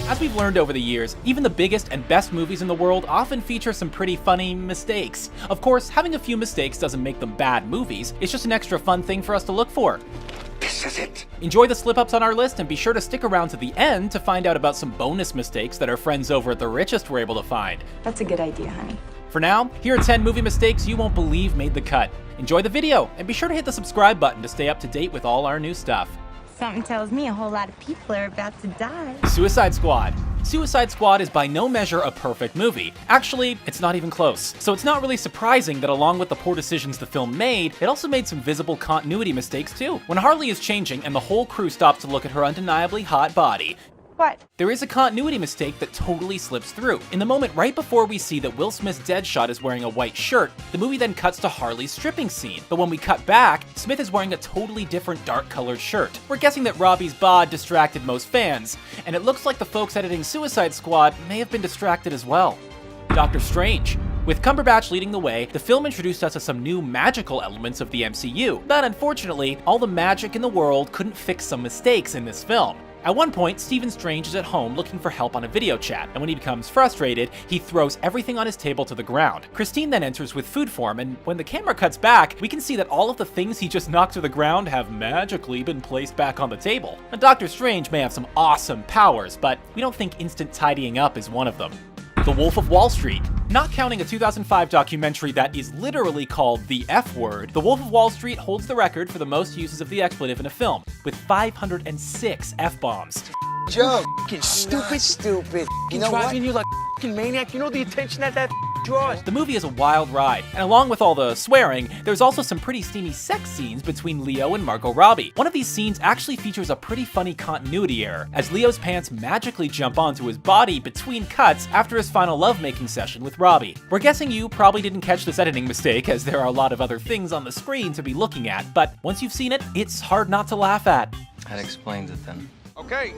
As we've learned over the years, even the biggest and best movies in the world often feature some pretty funny mistakes. Of course, having a few mistakes doesn't make them bad movies, it's just an extra fun thing for us to look for. This is it. Enjoy the slip-ups on our list and be sure to stick around to the end to find out about some bonus mistakes that our friends over at The Richest were able to find. That's a good idea, honey. For now, here are 10 movie mistakes you won't believe made the cut. Enjoy the video, and be sure to hit the subscribe button to stay up to date with all our new stuff. Something tells me a whole lot of people are about to die. Suicide Squad. Suicide Squad is by no measure a perfect movie. Actually, it's not even close. So it's not really surprising that along with the poor decisions the film made, it also made some visible continuity mistakes too. When Harley is changing and the whole crew stops to look at her undeniably hot body, What? there is a continuity mistake that totally slips through. In the moment right before we see that Will Smith's Deadshot is wearing a white shirt, the movie then cuts to Harley's stripping scene. But when we cut back, Smith is wearing a totally different dark colored shirt. We're guessing that Robbie's bod distracted most fans, and it looks like the folks editing Suicide Squad may have been distracted as well. Doctor Strange. With Cumberbatch leading the way, the film introduced us to some new magical elements of the MCU, but unfortunately, all the magic in the world couldn't fix some mistakes in this film. At one point, Stephen Strange is at home looking for help on a video chat, and when he becomes frustrated, he throws everything on his table to the ground. Christine then enters with food for him, and when the camera cuts back, we can see that all of the things he just knocked to the ground have magically been placed back on the table. Now, Doctor Strange may have some awesome powers, but we don't think instant tidying up is one of them. The Wolf of Wall Street. Not counting a 2005 documentary that is literally called The F Word, The Wolf of Wall Street holds the record for the most uses of the expletive in a film, with 506 F-bombs. Joe, stupid. You know what? Driving you like a maniac. You know the attention that draws. The movie is a wild ride, and along with all the swearing, there's also some pretty steamy sex scenes between Leo and Margot Robbie. One of these scenes actually features a pretty funny continuity error, as Leo's pants magically jump onto his body between cuts after his final lovemaking session with Robbie. We're guessing you probably didn't catch this editing mistake, as there are a lot of other things on the screen to be looking at, but once you've seen it, it's hard not to laugh at. That explains it then. Okay.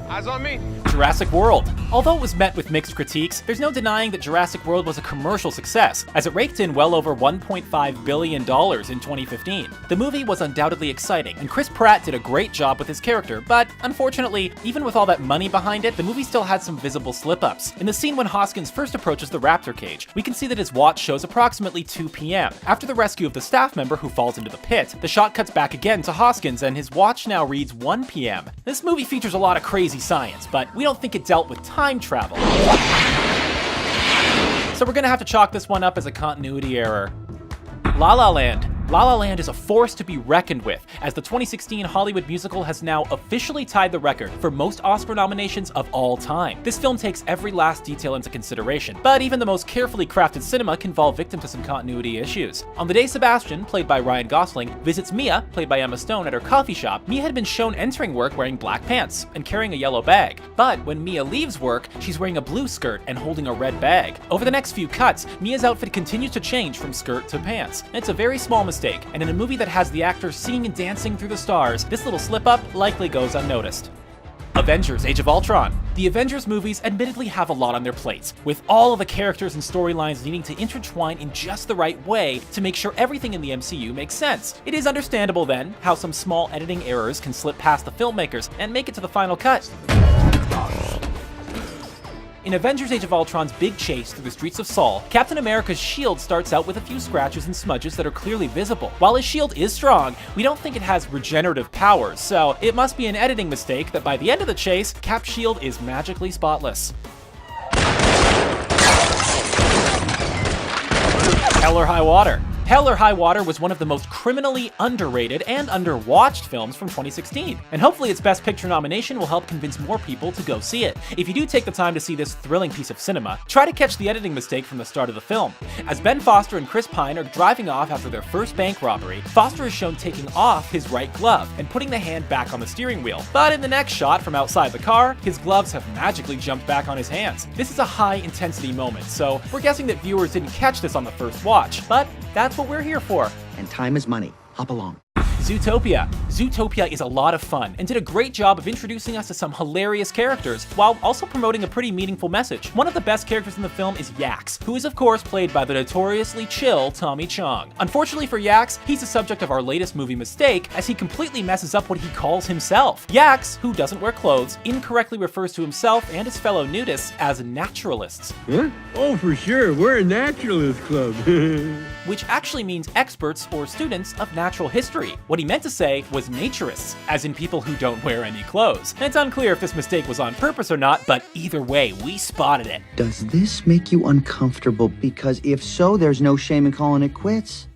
Eyes on me. Jurassic World. Although it was met with mixed critiques, there's no denying that Jurassic World was a commercial success, as it raked in well over $1.5 billion in 2015. The movie was undoubtedly exciting, and Chris Pratt did a great job with his character, but unfortunately, even with all that money behind it, the movie still had some visible slip-ups. In the scene when Hoskins first approaches the raptor cage, we can see that his watch shows approximately 2 p.m. After the rescue of the staff member who falls into the pit, the shot cuts back again to Hoskins, and his watch now reads 1 p.m. This movie features a lot of crazy science, but we don't think it dealt with time travel. So we're gonna have to chalk this one up as a continuity error. La La Land. La La Land is a force to be reckoned with, as the 2016 Hollywood musical has now officially tied the record for most Oscar nominations of all time. This film takes every last detail into consideration, but even the most carefully crafted cinema can fall victim to some continuity issues. On the day Sebastian, played by Ryan Gosling, visits Mia, played by Emma Stone, at her coffee shop, Mia had been shown entering work wearing black pants and carrying a yellow bag. But when Mia leaves work, she's wearing a blue skirt and holding a red bag. Over the next few cuts, Mia's outfit continues to change from skirt to pants. It's a very small mistake, and in a movie that has the actors singing and dancing through the stars, this little slip-up likely goes unnoticed. Avengers: Age of Ultron. The Avengers movies admittedly have a lot on their plates, with all of the characters and storylines needing to intertwine in just the right way to make sure everything in the MCU makes sense. It is understandable then how some small editing errors can slip past the filmmakers and make it to the final cut. In Avengers: Age of Ultron's big chase through the streets of Seoul, Captain America's shield starts out with a few scratches and smudges that are clearly visible. While his shield is strong, we don't think it has regenerative powers, so it must be an editing mistake that by the end of the chase, Cap's shield is magically spotless. Hell or High Water. Hell or High Water was one of the most criminally underrated and underwatched films from 2016, and hopefully its Best Picture nomination will help convince more people to go see it. If you do take the time to see this thrilling piece of cinema, try to catch the editing mistake from the start of the film. As Ben Foster and Chris Pine are driving off after their first bank robbery, Foster is shown taking off his right glove and putting the hand back on the steering wheel. But in the next shot from outside the car, his gloves have magically jumped back on his hands. This is a high-intensity moment, so we're guessing that viewers didn't catch this on the first watch, but that's what we're here for. And time is money. Hop along. Zootopia. Zootopia is a lot of fun and did a great job of introducing us to some hilarious characters while also promoting a pretty meaningful message. One of the best characters in the film is Yax, who is of course played by the notoriously chill Tommy Chong. Unfortunately for Yax, he's the subject of our latest movie Mistake as he completely messes up what he calls himself. Yax, who doesn't wear clothes, incorrectly refers to himself and his fellow nudists as naturalists. Huh? Oh, for sure, we're a naturalist club. Which actually means experts or students of natural history. What he meant to say was naturists, as in people who don't wear any clothes. And it's unclear if this mistake was on purpose or not, but either way, we spotted it. Does this make you uncomfortable? Because if so, there's no shame in calling it quits.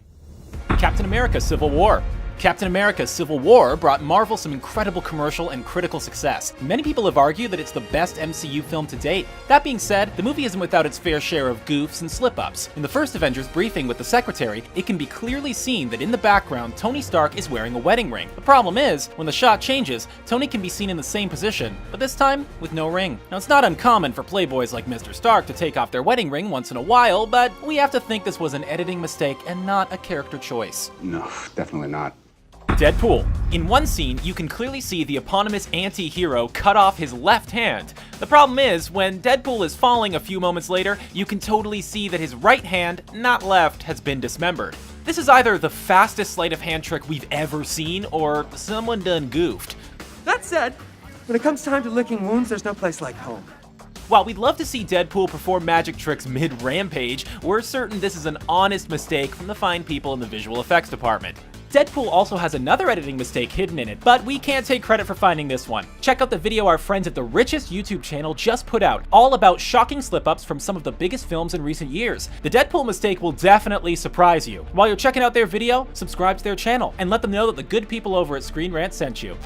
Captain America: Civil War. Captain America: Civil War brought Marvel some incredible commercial and critical success. Many people have argued that it's the best MCU film to date. That being said, the movie isn't without its fair share of goofs and slip-ups. In the first Avengers briefing with the Secretary, it can be clearly seen that in the background, Tony Stark is wearing a wedding ring. The problem is, when the shot changes, Tony can be seen in the same position, but this time with no ring. Now, it's not uncommon for playboys like Mr. Stark to take off their wedding ring once in a while, but we have to think this was an editing mistake and not a character choice. No, definitely not. Deadpool. In one scene, you can clearly see the eponymous anti-hero cut off his left hand. The problem is, when Deadpool is falling a few moments later, you can totally see that his right hand, not left, has been dismembered. This is either the fastest sleight of hand trick we've ever seen, or someone done goofed. That said, when it comes time to licking wounds, there's no place like home. While we'd love to see Deadpool perform magic tricks mid-rampage, we're certain this is an honest mistake from the fine people in the visual effects department. Deadpool also has another editing mistake hidden in it, but we can't take credit for finding this one. Check out the video our friends at the Richest YouTube channel just put out, all about shocking slip-ups from some of the biggest films in recent years. The Deadpool mistake will definitely surprise you. While you're checking out their video, subscribe to their channel, and let them know that the good people over at Screen Rant sent you.